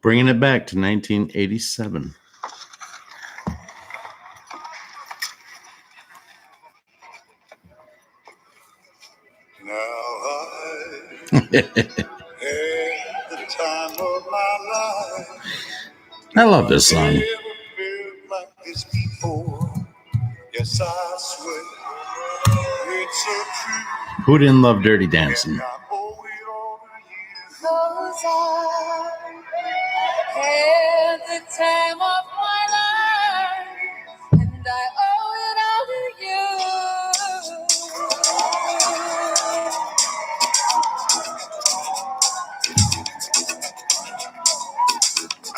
Bringing it back to 1987. Now I had the time of my life. I love this song. Never felt like this before. Yes, I swear it's a truth. Who didn't love Dirty Dancing? And I owe it all to you. 'Cause I had the time of my life, and I owe it all to you.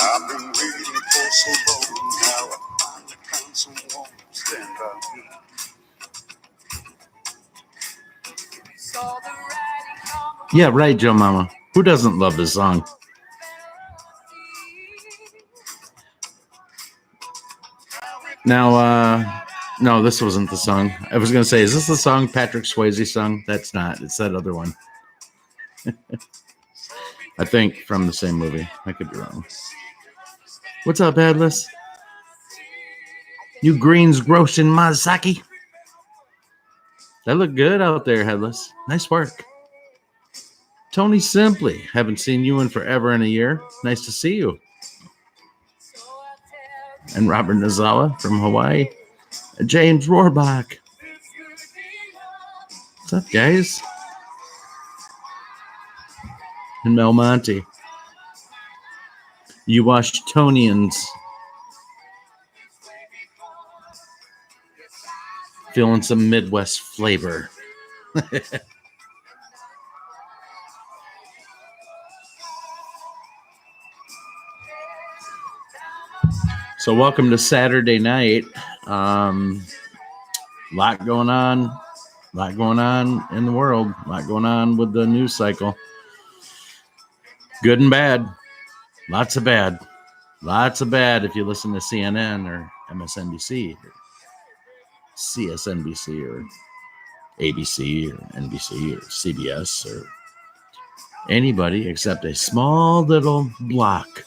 I've been waiting for so long. Now I finally found someone to stand by me. Saw the writing on the Yeah, right, Joe Mama. Who doesn't love this song? Now, no, this wasn't the song. I was going to say, is this the song Patrick Swayze sung? That's not. It's that other one. I think from the same movie. I could be wrong. What's up, Headless? You greens gross in Mazaki. That looked good out there, Headless. Nice work. Tony Simply. Haven't seen you in forever and a year. Nice to see you. And Robert Nozawa from Hawaii. James Rohrbach. What's up, guys? And Mel Monte. You Washingtonians. Feeling some Midwest flavor. So welcome to Saturday night. Lot going on in the world. A lot going on with the news cycle. Good and bad. Lots of bad if you listen to CNN or MSNBC or CSNBC or ABC or NBC or CBS or anybody except a small little block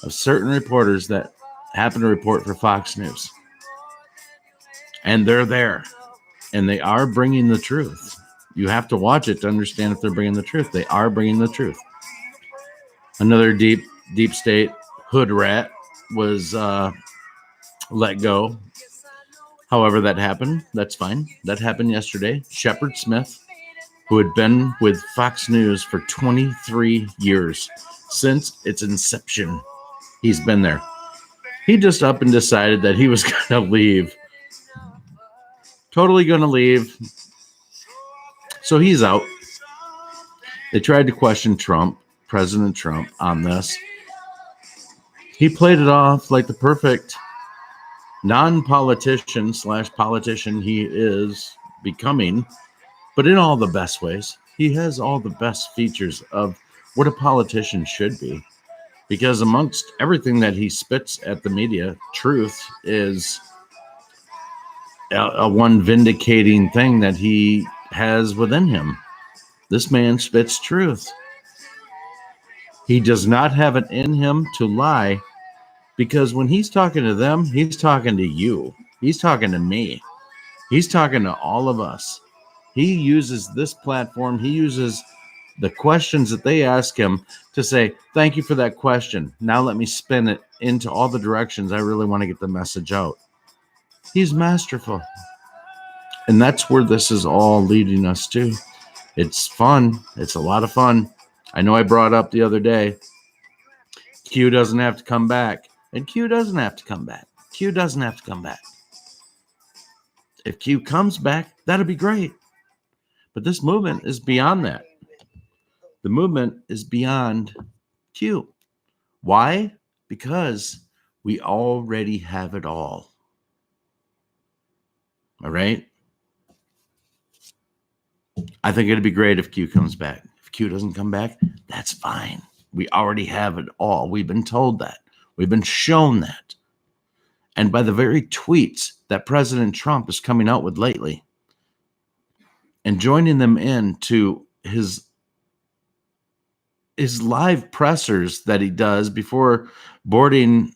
of certain reporters that happen to report for Fox News. And they're there. And they are bringing the truth. You have to watch it to understand if they're bringing the truth. They are bringing the truth. Another deep state hood rat was let go. However that happened, that's fine. That happened yesterday. Shepard Smith, who had been with Fox News for 23 years. Since its inception, he's been there. He just up and decided that he was going to leave. Totally going to leave. So he's out. They tried to question Trump, President Trump, on this. He played it off like the perfect non-politician / politician he is becoming, but in all the best ways. He has all the best features of what a politician should be. Because amongst everything that he spits at the media, truth is a one vindicating thing that he has within him. This man spits truth. He does not have it in him to lie, because when he's talking to them, he's talking to you. He's talking to me. He's talking to all of us. He uses this platform. He uses the questions that they ask him to say, thank you for that question. Now let me spin it into all the directions I really want to get the message out. He's masterful. And that's where this is all leading us to. It's fun. It's a lot of fun. I know I brought up the other day, Q doesn't have to come back. And Q doesn't have to come back. Q doesn't have to come back. If Q comes back, that'll be great. But this movement is beyond that. The movement is beyond Q. Why? Because we already have it all. All right? I think it'd be great if Q comes back. If Q doesn't come back, that's fine. We already have it all. We've been told that. We've been shown that. And by the very tweets that President Trump is coming out with lately and joining them into his his live pressers that he does before boarding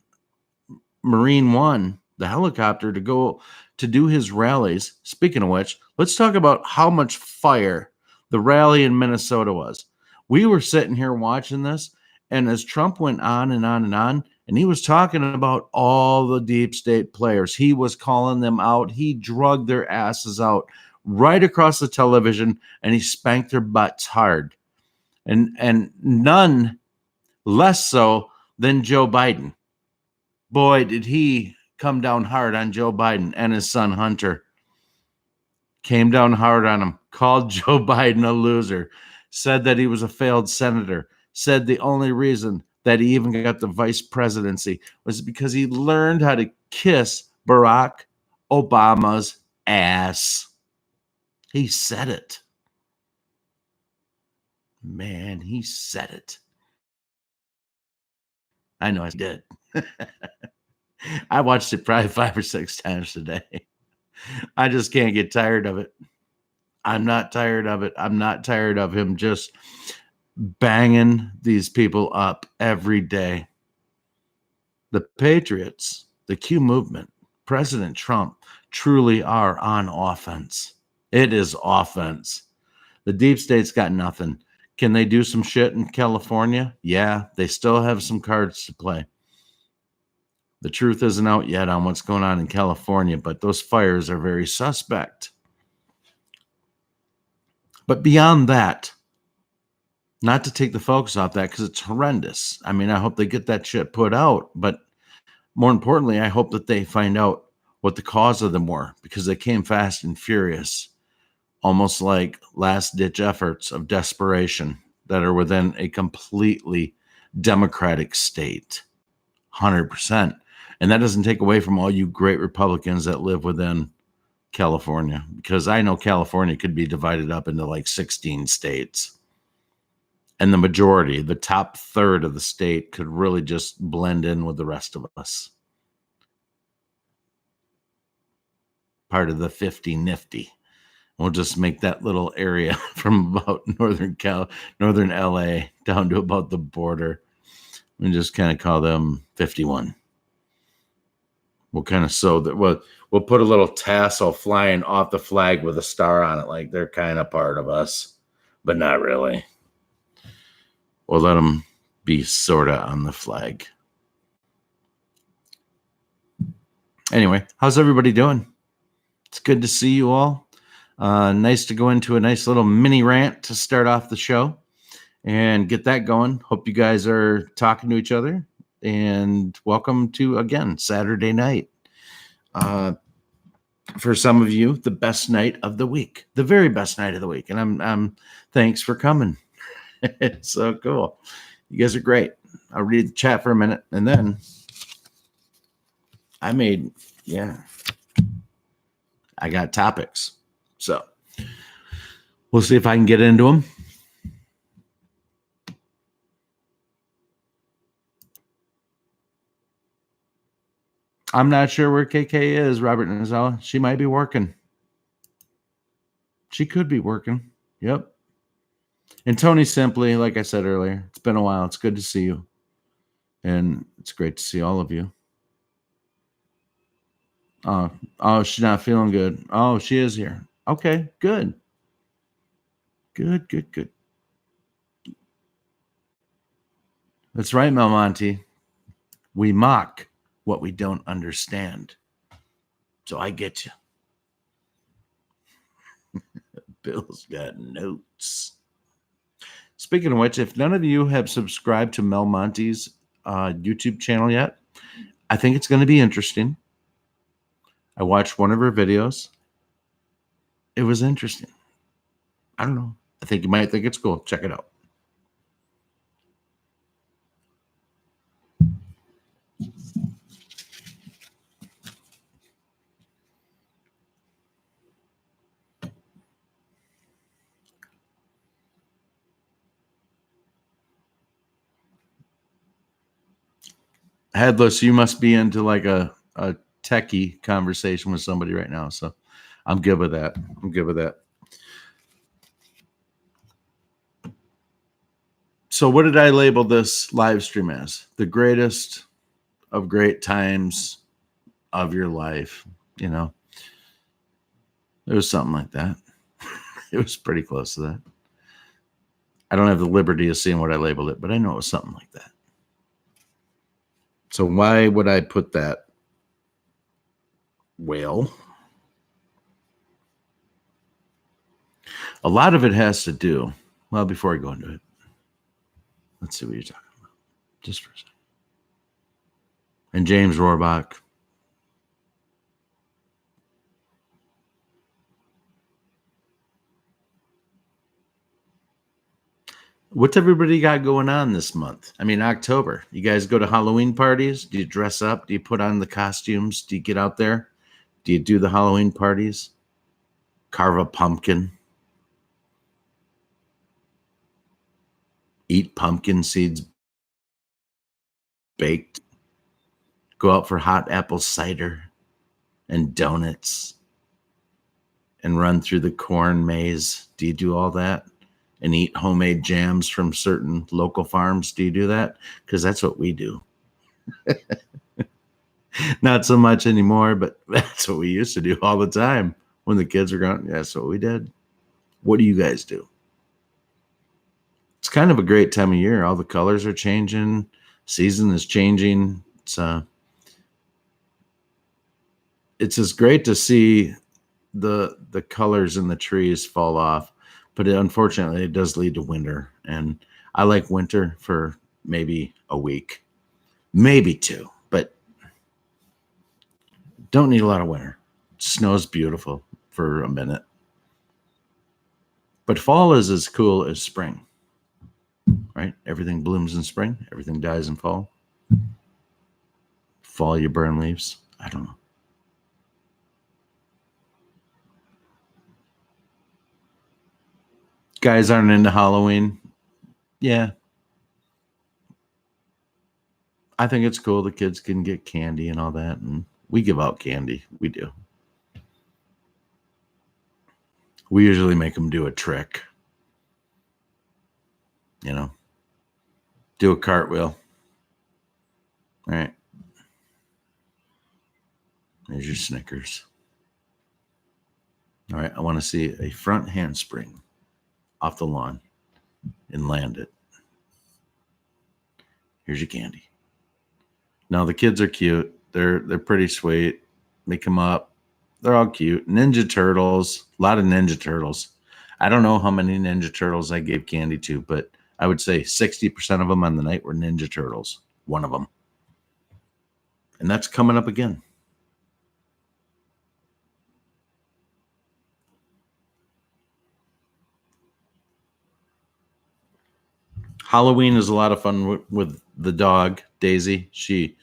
Marine One, the helicopter, to go to do his rallies. Speaking of which, let's talk about how much fire the rally in Minnesota was. We were sitting here watching this, and as Trump went on and on and on, and he was talking about all the deep state players, he was calling them out. He drugged their asses out right across the television, and he spanked their butts hard. And none less so than Joe Biden. Boy, did he come down hard on Joe Biden and his son Hunter. Came down hard on him, called Joe Biden a loser, said that he was a failed senator, said the only reason that he even got the vice presidency was because he learned how to kiss Barack Obama's ass. He said it. Man, he said it. I know I did. I watched it probably 5 or 6 times today. I just can't get tired of it. I'm not tired of it. I'm not tired of him just banging these people up every day. The Patriots, the Q movement, President Trump truly are on offense. It is offense. The deep state's got nothing. Can they do some shit in California? Yeah, they still have some cards to play. The truth isn't out yet on what's going on in California, but those fires are very suspect. But beyond that, not to take the focus off that because it's horrendous. I mean, I hope they get that shit put out, but more importantly, I hope that they find out what the cause of them were because they came fast and furious. Almost like last-ditch efforts of desperation that are within a completely democratic state, 100%. And that doesn't take away from all you great Republicans that live within California, because I know California could be divided up into like 16 states. And the majority, the top third of the state, could really just blend in with the rest of us. Part of the 50 nifty. We'll just make that little area from about northern LA down to about the border and just kind of call them 51. We'll kind of sew that. We'll put a little tassel flying off the flag with a star on it, like they're kind of part of us, but not really. We'll let them be sort of on the flag. Anyway, how's everybody doing? It's good to see you all. Nice to go into a nice little mini rant to start off the show and get that going. Hope you guys are talking to each other, and welcome to, again, Saturday night. For some of you, the best night of the week, the very best night of the week. And I'm thanks for coming. It's so cool. You guys are great. I'll read the chat for a minute, and then I got topics. So we'll see if I can get into them. I'm not sure where KK is, Robert Nizala. She might be working. She could be working. Yep. And Tony Simply, like I said earlier, it's been a while. It's good to see you. And it's great to see all of you. Oh, she's not feeling good. Oh, she is here. Okay, good. Good. That's right, Melmonte. We mock what we don't understand. So I get you. Bill's got notes. Speaking of which, if none of you have subscribed to Melmonte's YouTube channel yet, I think it's going to be interesting. I watched one of her videos. It was interesting. I don't know. I think you might think it's cool. Check it out. Headless, you must be into like a techie conversation with somebody right now. So I'm good with that. So what did I label this live stream as? The greatest of great times of your life. You know, it was something like that. It was pretty close to that. I don't have the liberty of seeing what I labeled it, but I know it was something like that. So why would I put that? Well, a lot of it has to do, well, before I go into it, let's see what you're talking about. Just for a second. And James Rohrbach. What's everybody got going on this month? I mean, October. You guys go to Halloween parties? Do you dress up? Do you put on the costumes? Do you get out there? Do you do the Halloween parties? Carve a pumpkin? Eat pumpkin seeds baked? Go out for hot apple cider and donuts and run through the corn maze? Do you do all that? And eat homemade jams from certain local farms? Do you do that? Because that's what we do. Not so much anymore, but that's what we used to do all the time when the kids were gone. That's what we did. What do you guys do? It's kind of a great time of year. All the colors are changing. Season is changing. It's just great to see the colors in the trees fall off. But unfortunately, it does lead to winter. And I like winter for maybe a week, maybe two, but don't need a lot of winter. Snow's beautiful for a minute. But fall is as cool as spring, right? Everything blooms in spring. Everything dies in fall. Fall, you burn leaves. I don't know. Guys aren't into Halloween. Yeah. I think it's cool. The kids can get candy and all that. And we give out candy. We do. We usually make them do a trick. You know, do a cartwheel. All right. There's your Snickers. All right. I want to see a front handspring off the lawn and land it. Here's your candy. Now the kids are cute. They're pretty sweet. They come up. They're all cute. Ninja Turtles. A lot of Ninja Turtles. I don't know how many Ninja Turtles I gave candy to, but I would say 60% of them on the night were Ninja Turtles. One of them. And that's coming up again. Halloween is a lot of fun with the dog, Daisy. She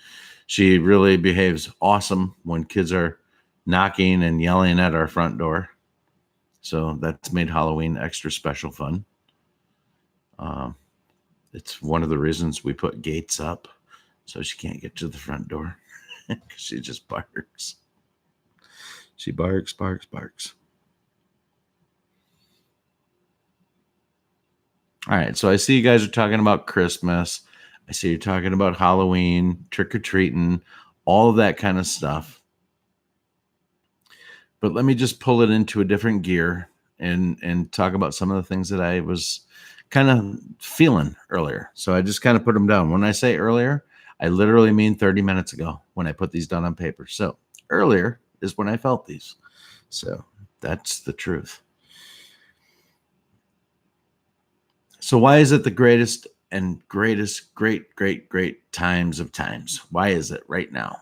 really behaves awesome when kids are knocking and yelling at our front door. So that's made Halloween extra special fun. It's one of the reasons we put gates up so she can't get to the front door because she just barks. She barks. All right, so I see you guys are talking about Christmas. I see you're talking about Halloween, trick-or-treating, all of that kind of stuff. But let me just pull it into a different gear and talk about some of the things that I was kind of feeling earlier. So I just kind of put them down. When I say earlier, I literally mean 30 minutes ago when I put these down on paper. So earlier is when I felt these. So that's the truth. So why is it the greatest great times of times? Why is it right now?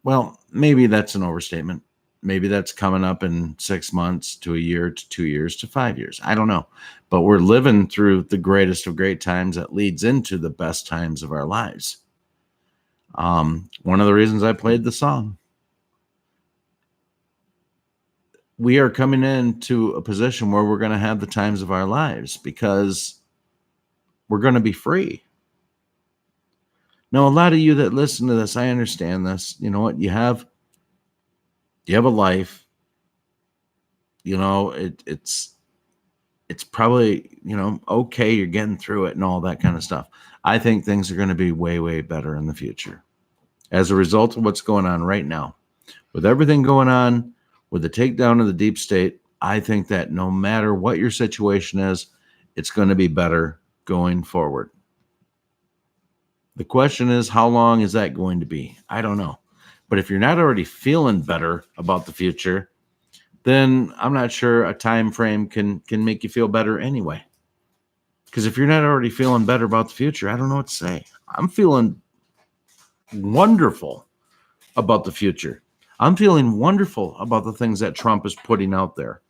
Well, maybe that's an overstatement. Maybe that's coming up in 6 months to a year to 2 years to 5 years. I don't know. But we're living through the greatest of great times that leads into the best times of our lives. One of the reasons I played the song. We are coming into a position where we're going to have the times of our lives because we're going to be free. Now, a lot of you that listen to this, I understand this. You know what? You have a life. You know, it's it's probably, okay, you're getting through it and all that kind of stuff. I think things are going to be way, way better in the future as a result of what's going on right now. With everything going on, with the takedown of the deep state, I think that no matter what your situation is, it's going to be better going forward. The question is, how long is that going to be? I don't know. But if you're not already feeling better about the future, then I'm not sure a time frame can make you feel better anyway. Because if you're not already feeling better about the future, I don't know what to say. I'm feeling wonderful about the future. I'm feeling wonderful about the things that Trump is putting out there.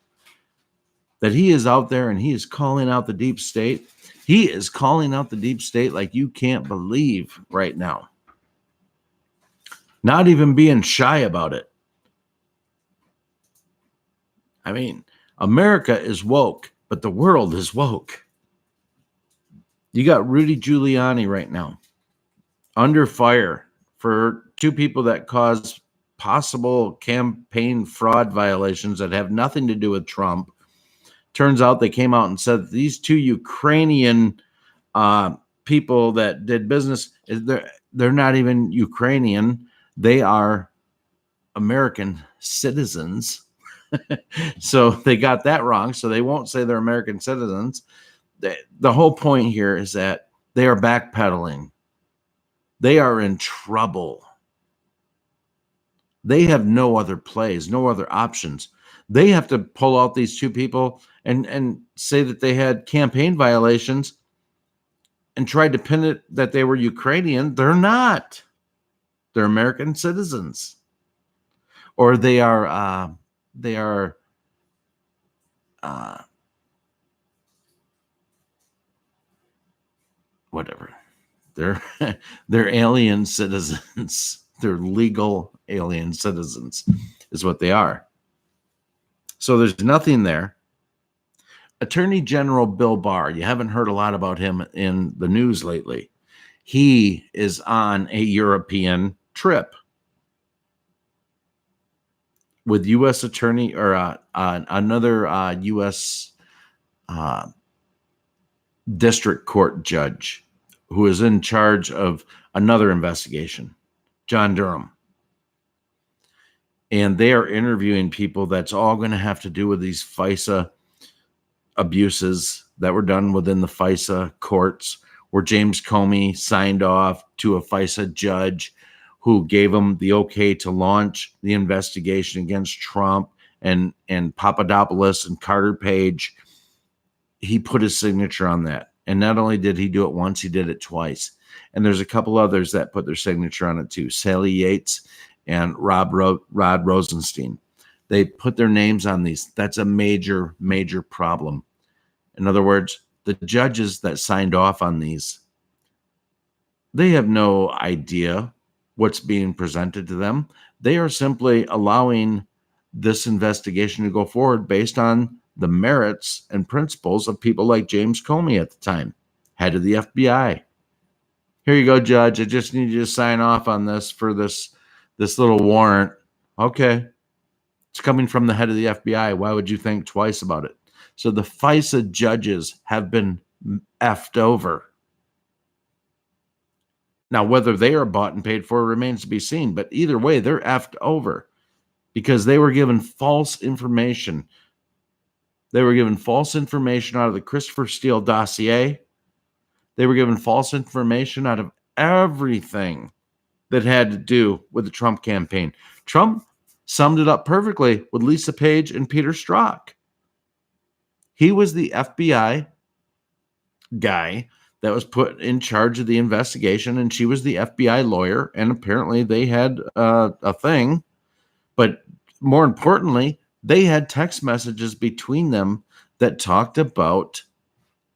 That he is out there and he is calling out the deep state. He is calling out the deep state like you can't believe right now. Not even being shy about it. I mean, America is woke, but the world is woke. You got Rudy Giuliani right now under fire for two people that caused possible campaign fraud violations that have nothing to do with Trump. Turns out they came out and said that these two Ukrainian people that did business, they're not even Ukrainian. They are American citizens. So they got that wrong. So they won't say they're American citizens. The whole point here is that they are backpedaling. They are in trouble. They have no other plays, no other options. They have to pull out these two people and say that they had campaign violations and tried to pin it that they were Ukrainian. They're not. They're American citizens. Or they are whatever. They're alien citizens. They're legal alien citizens is what they are. So there's nothing there. Attorney General Bill Barr, you haven't heard a lot about him in the news lately. He is on a European trip with U.S. attorney or another U.S. district court judge who is in charge of another investigation, John Durham. And they are interviewing people that's all going to have to do with these FISA abuses that were done within the FISA courts, where James Comey signed off to a FISA judge who gave him the okay to launch the investigation against Trump and Papadopoulos and Carter Page. He put his signature on that. And not only did he do it once, he did it twice. And there's a couple others that put their signature on it too. Sally Yates and Rod Rosenstein. They put their names on these. That's a major, major problem. In other words, the judges that signed off on these, they have no idea what's being presented to them. They are simply allowing this investigation to go forward based on the merits and principles of people like James Comey at the time, head of the FBI. Here you go, Judge. I just need you to sign off on this for this little warrant. Okay. It's coming from the head of the FBI. Why would you think twice about it? So the FISA judges have been effed over. Now, whether they are bought and paid for remains to be seen, but either way, they're effed over because they were given false information. They were given false information out of the Christopher Steele dossier. They were given false information out of everything that had to do with the Trump campaign. Trump summed it up perfectly with Lisa Page and Peter Strzok. He was the FBI guy that was put in charge of the investigation, and she was the FBI lawyer, and apparently they had a thing. But more importantly, they had text messages between them that talked about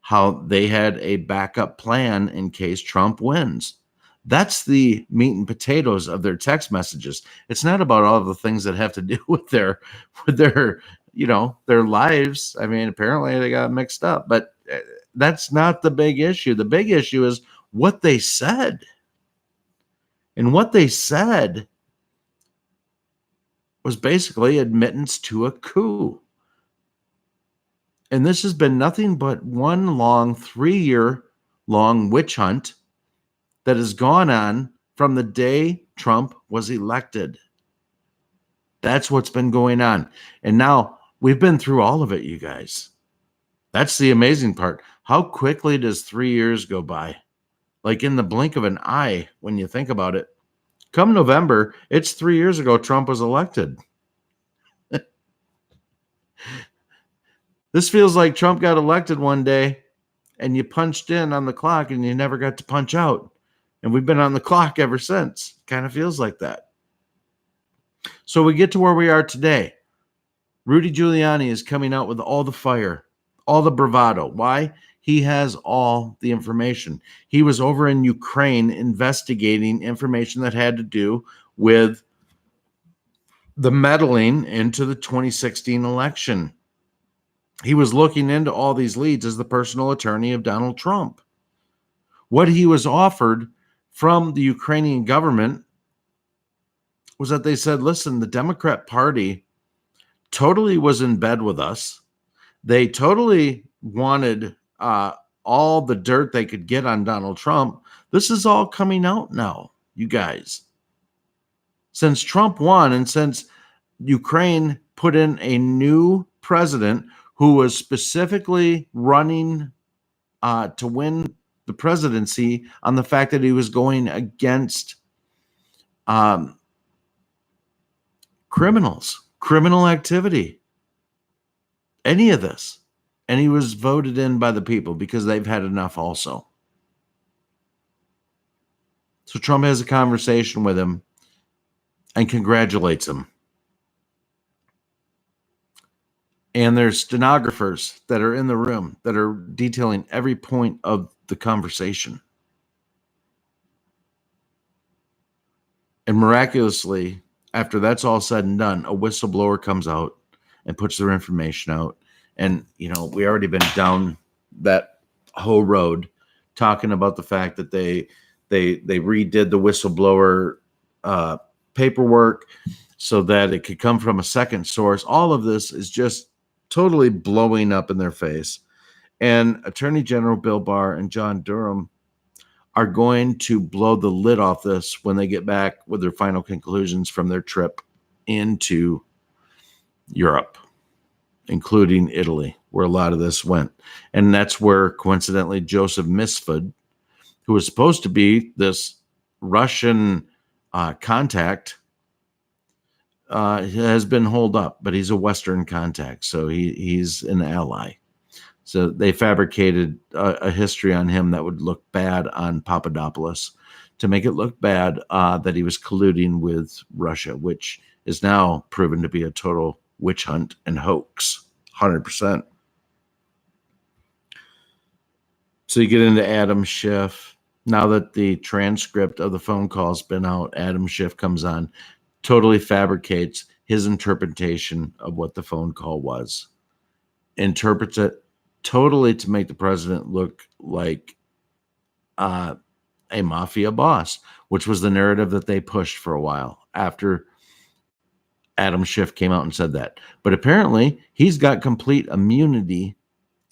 how they had a backup plan in case Trump wins. That's the meat and potatoes of their text messages. It's not about all of the things that have to do with their lives. I mean, apparently they got mixed up, but that's not the big issue. The big issue is what they said. And what they said was basically admittance to a coup. And this has been nothing but one long 3-year long witch hunt that has gone on from the day Trump was elected. That's what's been going on. And now we've been through all of it, you guys. That's the amazing part. How quickly does 3 years go by? Like in the blink of an eye when you think about it. Come November, it's 3 years ago Trump was elected. This feels like Trump got elected one day and you punched in on the clock and you never got to punch out. And we've been on the clock ever since. Kind of feels like that. So we get to where we are today. Rudy Giuliani is coming out with all the fire, all the bravado. Why? He has all the information. He was over in Ukraine investigating information that had to do with the meddling into the 2016 election. He was looking into all these leads as the personal attorney of Donald Trump. What he was offered from the Ukrainian government was that they said, listen, the Democrat Party totally was in bed with us. They totally wanted all the dirt they could get on Donald Trump. This is all coming out now, you guys. Since Trump won and since Ukraine put in a new president who was specifically running to win the presidency on the fact that he was going against criminal activity, any of this. And he was voted in by the people because they've had enough also. So Trump has a conversation with him and congratulates him. And there's stenographers that are in the room that are detailing every point of the conversation. And miraculously, after that's all said and done, a whistleblower comes out and puts their information out. And, we already been down that whole road talking about the fact that they redid the whistleblower paperwork so that it could come from a second source. All of this is just totally blowing up in their face. And Attorney General Bill Barr and John Durham are going to blow the lid off this when they get back with their final conclusions from their trip into Europe, including Italy, where a lot of this went. And that's where, coincidentally, Joseph Misfud, who was supposed to be this Russian contact, has been holed up, but he's a Western contact, so he's an ally. So they fabricated a history on him that would look bad on Papadopoulos to make it look bad that he was colluding with Russia, which is now proven to be a total witch hunt and hoax, 100%. So you get into Adam Schiff. Now that the transcript of the phone call has been out, Adam Schiff comes on, totally fabricates his interpretation of what the phone call was, interprets it totally to make the president look like a mafia boss, which was the narrative that they pushed for a while after Adam Schiff came out and said that. But apparently he's got complete immunity,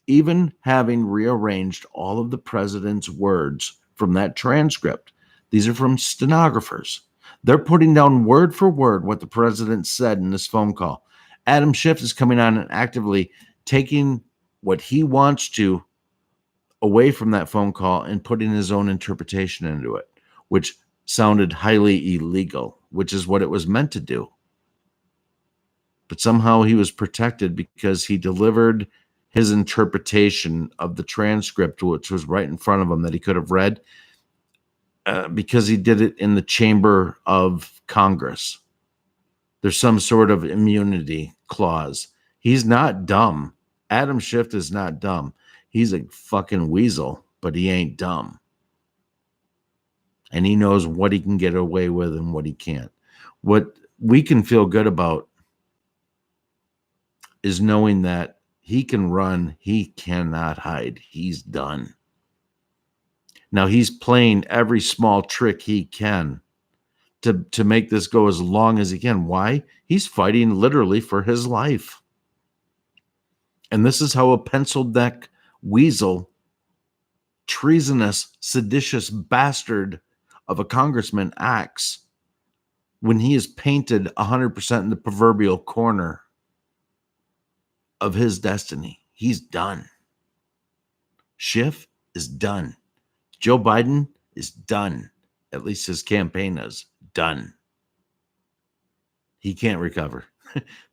even having rearranged all of the president's words from that transcript. These are from stenographers. They're putting down word for word what the president said in this phone call. Adam Schiff is coming on and actively taking what he wants to away from that phone call and putting his own interpretation into it, which sounded highly illegal, which is what it was meant to do. But somehow he was protected because he delivered his interpretation of the transcript, which was right in front of him that he could have read, because he did it in the chamber of Congress. There's some sort of immunity clause. He's not dumb. Adam Schiff is not dumb. He's a fucking weasel, but he ain't dumb. And he knows what he can get away with and what he can't. What we can feel good about is knowing that he can run, he cannot hide. He's done. Now he's playing every small trick he can to make this go as long as he can. Why? He's fighting literally for his life. And this is how a penciled neck weasel, treasonous, seditious bastard of a congressman acts when he is painted 100% in the proverbial corner of his destiny. He's done. Schiff is done. Joe Biden is done. At least his campaign is done. He can't recover.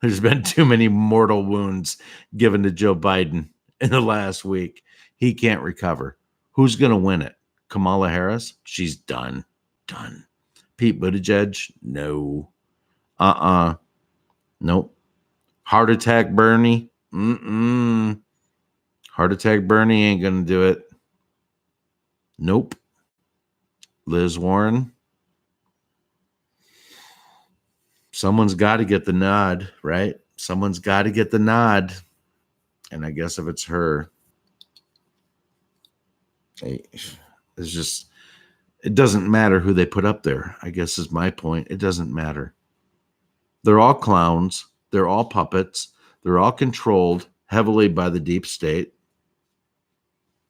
There's been too many mortal wounds given to Joe Biden in the last week. He can't recover. Who's going to win it? Kamala Harris? She's done. Done. Pete Buttigieg? No. Nope. Heart attack Bernie? Heart attack Bernie ain't going to do it. Nope. Liz Warren? Someone's got to get the nod, right? Someone's got to get the nod. And I guess if it's her, it's just, it doesn't matter who they put up there, I guess is my point. It doesn't matter. They're all clowns. They're all puppets. They're all controlled heavily by the deep state.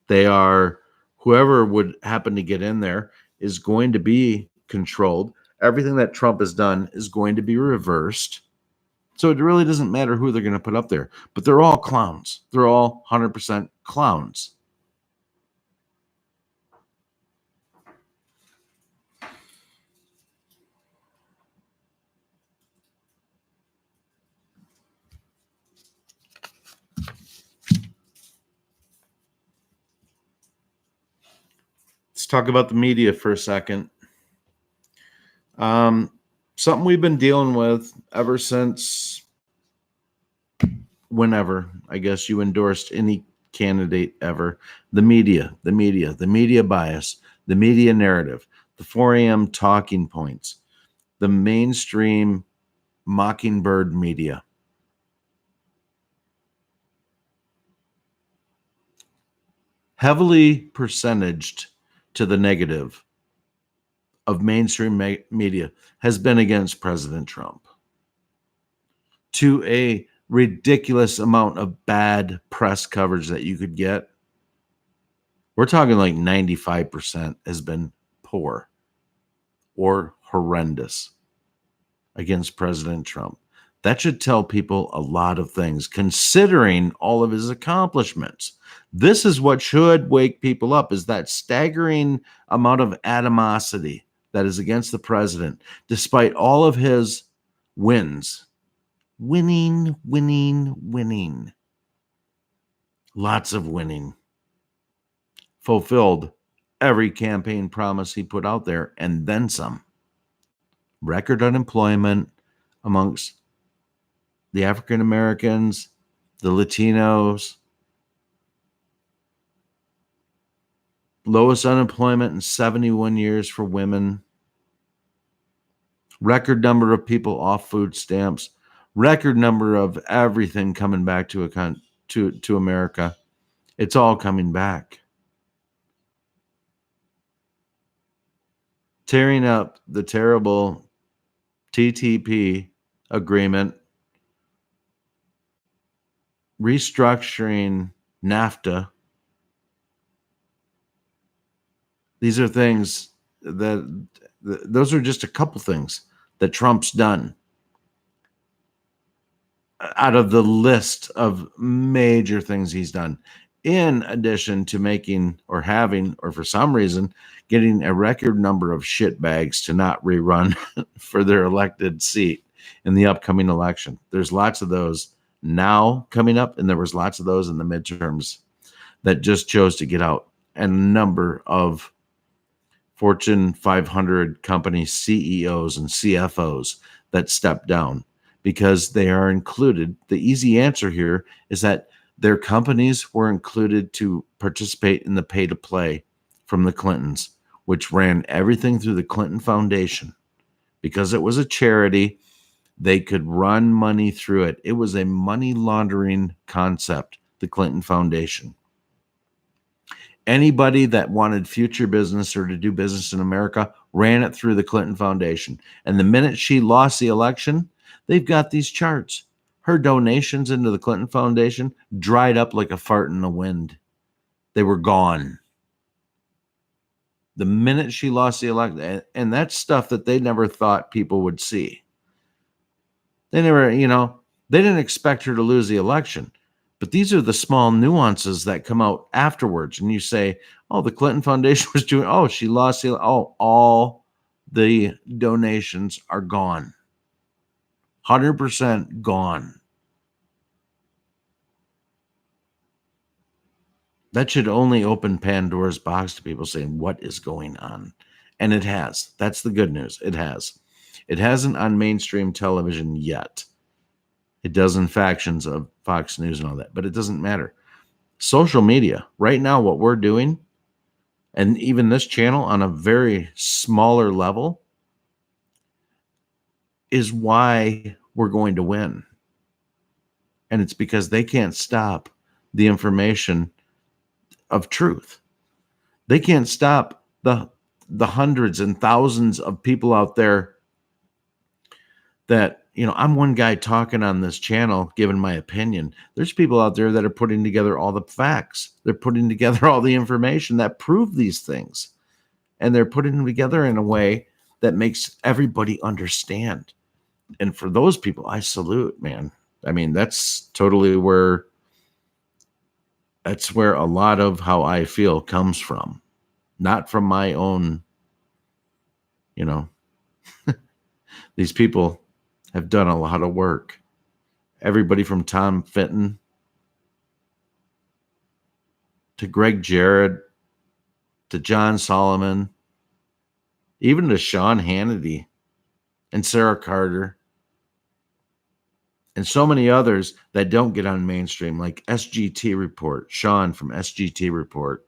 They are, whoever would happen to get in there is going to be controlled. Everything that Trump has done is going to be reversed. So it really doesn't matter who they're going to put up there. But they're all clowns. They're all 100% clowns. Let's talk about the media for a second. Something we've been dealing with ever since whenever, I guess, you endorsed any candidate ever. The media bias, the media narrative, the 4 a.m. talking points, the mainstream mockingbird media. Heavily percentaged to the negative of mainstream media has been against President Trump, to a ridiculous amount of bad press coverage that you could get. We're talking like 95% has been poor or horrendous against President Trump. That should tell people a lot of things, considering all of his accomplishments. This is what should wake people up, is that staggering amount of animosity that is against the president, despite all of his wins. Winning. Lots of winning. Fulfilled every campaign promise he put out there, and then some. Record unemployment amongst the African Americans, the Latinos. Lowest unemployment in 71 years for women. Record number of people off food stamps. Record number of everything coming back to America. It's all coming back. Tearing up the terrible TTP agreement. Restructuring NAFTA. These are things those are just a couple things that Trump's done out of the list of major things he's done, in addition to making or having, or for some reason, getting a record number of shitbags to not rerun for their elected seat in the upcoming election. There's lots of those now coming up, and there was lots of those in the midterms that just chose to get out, and a number of Fortune 500 company CEOs and CFOs that stepped down because they are included. The easy answer here is that their companies were included to participate in the pay to play from the Clintons, which ran everything through the Clinton Foundation. Because it was a charity, they could run money through it. It was a money laundering concept, the Clinton Foundation. Anybody that wanted future business or to do business in America ran it through the Clinton Foundation. And the minute she lost the election, they've got these charts. her donations into the Clinton Foundation dried up like a fart in the wind. They were gone. The minute she lost the election, and that's stuff that they never thought people would see. They never, they didn't expect her to lose the election. But these are the small nuances that come out afterwards. And you say, oh, the Clinton Foundation was doing, oh, she lost the, oh, all the donations are gone. 100% gone. That should only open Pandora's box to people saying, what is going on? And it has. That's the good news. It has. It hasn't on mainstream television yet. It does in factions of Fox News and all that, but it doesn't matter. Social media, right now, what we're doing, and even this channel on a very smaller level, is why we're going to win. And it's because they can't stop the information of truth. They can't stop the hundreds and thousands of people out there that, I'm one guy talking on this channel, giving my opinion. There's people out there that are putting together all the facts. They're putting together all the information that prove these things. And they're putting them together in a way that makes everybody understand. And for those people, I salute, man. I mean, that's totally where a lot of how I feel comes from. Not from my own, these people have done a lot of work. Everybody from Tom Fitton to Greg Jarrett to John Solomon, even to Sean Hannity and Sarah Carter and so many others that don't get on mainstream, like SGT Report, Sean from SGT Report,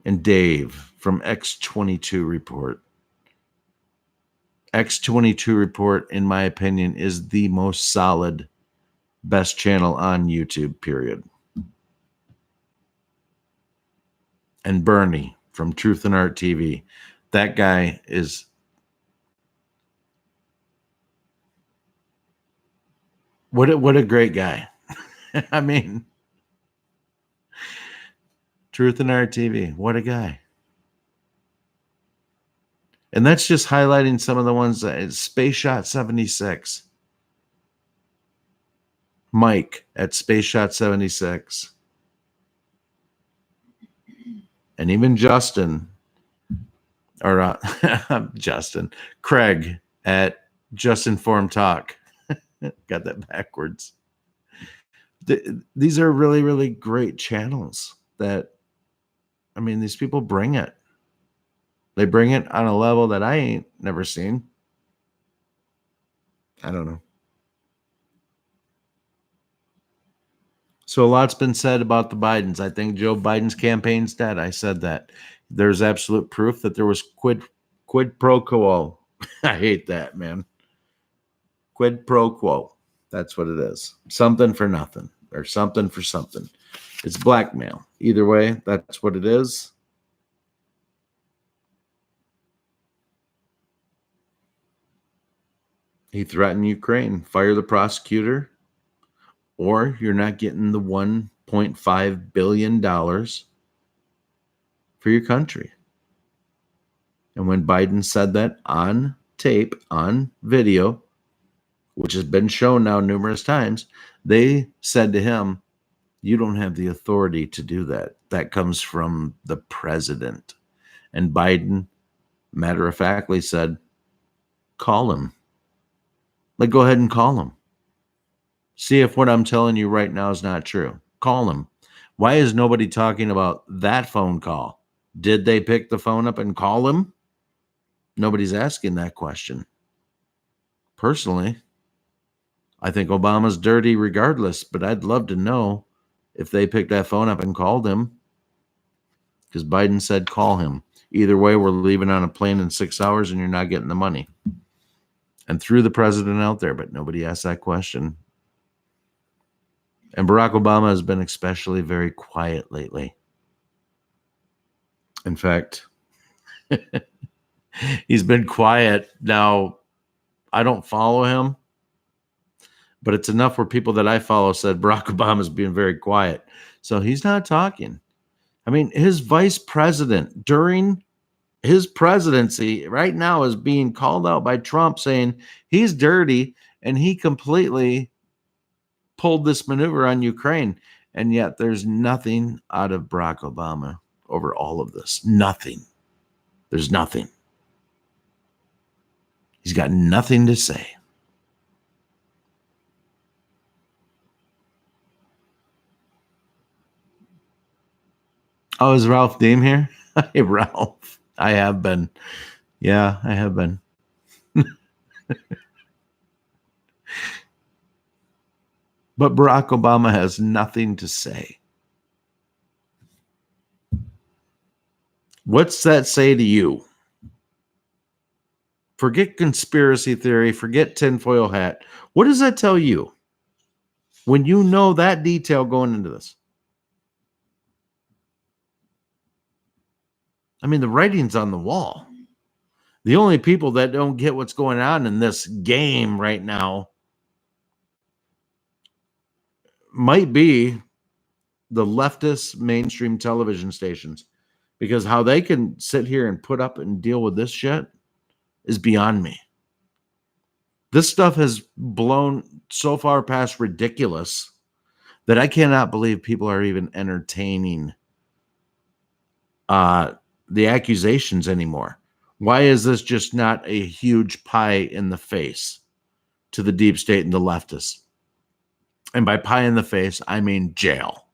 and Dave from X22 Report. X22 Report, in my opinion, is the most solid, best channel on YouTube, period. And Bernie from Truth and Art TV. That guy is... What a great guy. I mean, Truth and Art TV, what a guy. And that's just highlighting some of the ones that Space Shot 76. Mike at Space Shot 76. And even Justin, or Craig at Just Informed Talk. Got that backwards. These are really, really great channels that, these people bring it. They bring it on a level that I ain't never seen. I don't know. So a lot's been said about the Bidens. I think Joe Biden's campaign's dead. I said that. There's absolute proof that there was quid pro quo. I hate that, man. Quid pro quo. That's what it is. Something for nothing or something for something. It's blackmail. Either way, that's what it is. He threatened Ukraine, fire the prosecutor, or you're not getting the $1.5 billion for your country. And when Biden said that on tape, on video, which has been shown now numerous times, they said to him, you don't have the authority to do that. That comes from the president. And Biden, matter-of-factly, said, call him. Go ahead and call him. See if what I'm telling you right now is not true. Call him. Why is nobody talking about that phone call? Did they pick the phone up and call him? Nobody's asking that question. Personally, I think Obama's dirty regardless, but I'd love to know if they picked that phone up and called him, because Biden said call him. Either way, we're leaving on a plane in 6 hours and you're not getting the money. And threw the president out there, but nobody asked that question. And Barack Obama has been especially very quiet lately. In fact, he's been quiet now I don't follow him, but it's enough where people that I follow said Barack Obama's being very quiet. So he's not talking. I mean, his vice president during his presidency right now is being called out by Trump saying he's dirty and he completely pulled this maneuver on Ukraine. And yet there's nothing out of Barack Obama over all of this. Nothing. There's nothing. He's got nothing to say. Oh, is Ralph Deem here? Hey, Ralph. I have been. Yeah, I have been. But Barack Obama has nothing to say. What's that say to you? Forget conspiracy theory, forget tinfoil hat. What does that tell you when you know that detail going into this? I mean, the writing's on the wall. The only people that don't get what's going on in this game right now might be the leftist mainstream television stations, because how they can sit here and put up and deal with this shit is beyond me. This stuff has blown so far past ridiculous that I cannot believe people are even entertaining the accusations anymore. Why is this just not a huge pie in the face to the deep state and the leftists? And by pie in the face, I mean jail.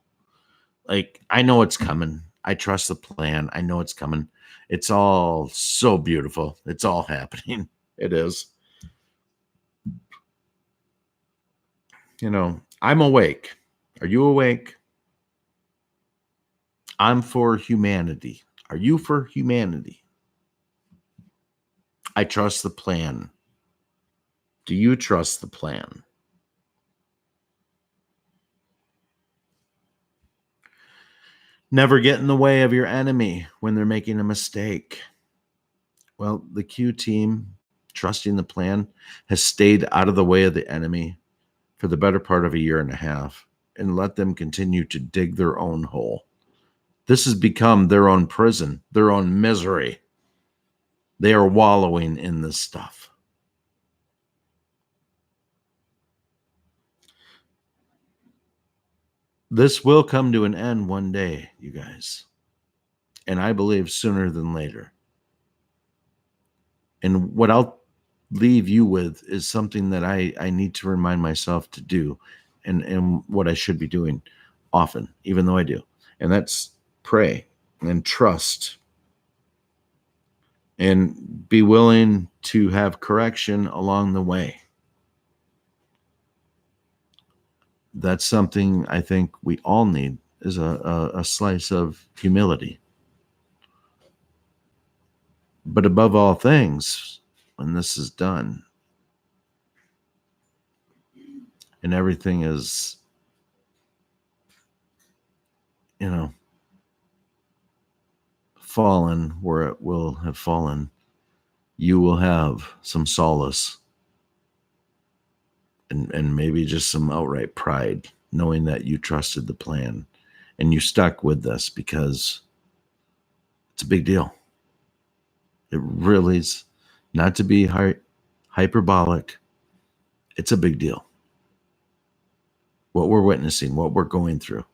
Like, I know it's coming. I trust the plan. I know it's coming. It's all so beautiful. It's all happening. It is. You know, I'm awake. Are you awake? I'm for humanity. Are you for humanity? I trust the plan. Do you trust the plan? Never get in the way of your enemy when they're making a mistake. Well, the Q team, trusting the plan, has stayed out of the way of the enemy for the better part of a year and a half and let them continue to dig their own hole. This has become their own prison, their own misery. They are wallowing in this stuff. This will come to an end one day, you guys. And I believe sooner than later. And what I'll leave you with is something that I need to remind myself to do, and what I should be doing often, even though I do. And that's pray and trust and be willing to have correction along the way. That's something I think we all need, is a slice of humility. But above all things, when this is done and everything is, you know, fallen where it will have fallen, you will have some solace and maybe just some outright pride, knowing that you trusted the plan and you stuck with this, because it's a big deal. It really is. Not to be hyperbolic, it's a big deal. What we're witnessing, what we're going through.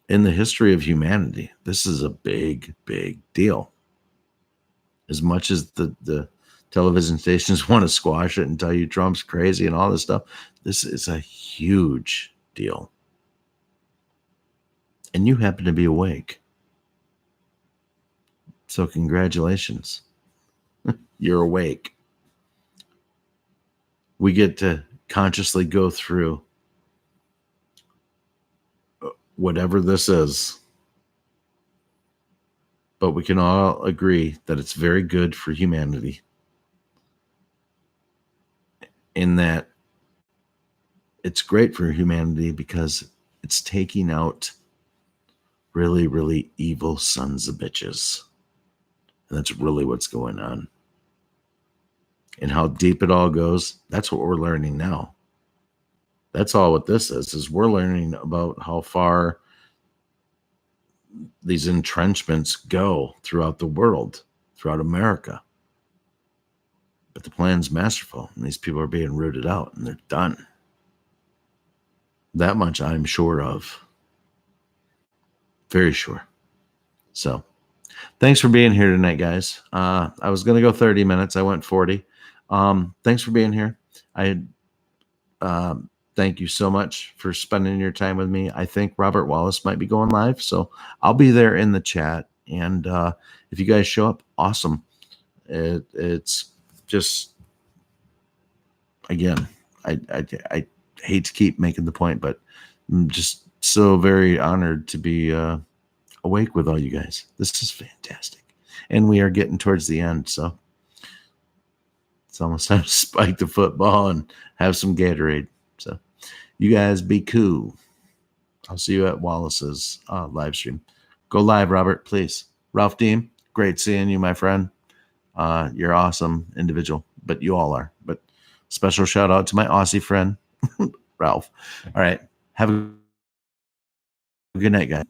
In the history of humanity, this is a big, big deal. As much as the television stations want to squash it and tell you Trump's crazy and all this stuff, this is a huge deal. And you happen to be awake. So congratulations. You're awake. We get to consciously go through whatever this is. But we can all agree that it's very good for humanity, in that it's great for humanity because it's taking out really, really evil sons of bitches. And that's really what's going on. and how deep it all goes. That's what we're learning now. That's all what this is we're learning about how far these entrenchments go throughout the world, throughout America. But the plan's masterful, and these people are being rooted out, and they're done. That much I'm sure of. Very sure. So, thanks for being here tonight, guys. I was going to go 30 minutes. I went 40. Thanks for being here. Thank you so much for spending your time with me. I think Robert Wallace might be going live, so I'll be there in the chat. And if you guys show up, awesome. It's just, again, I hate to keep making the point, but I'm just so very honored to be awake with all you guys. This is fantastic. And we are getting towards the end, so it's almost time to spike the football and have some Gatorade. So you guys be cool. I'll see you at Wallace's live stream. Go live, Robert, please. Ralph Deem, great seeing you, my friend. You're awesome individual, but you all are. But special shout out to my Aussie friend, Ralph. All right. Have a good night, guys.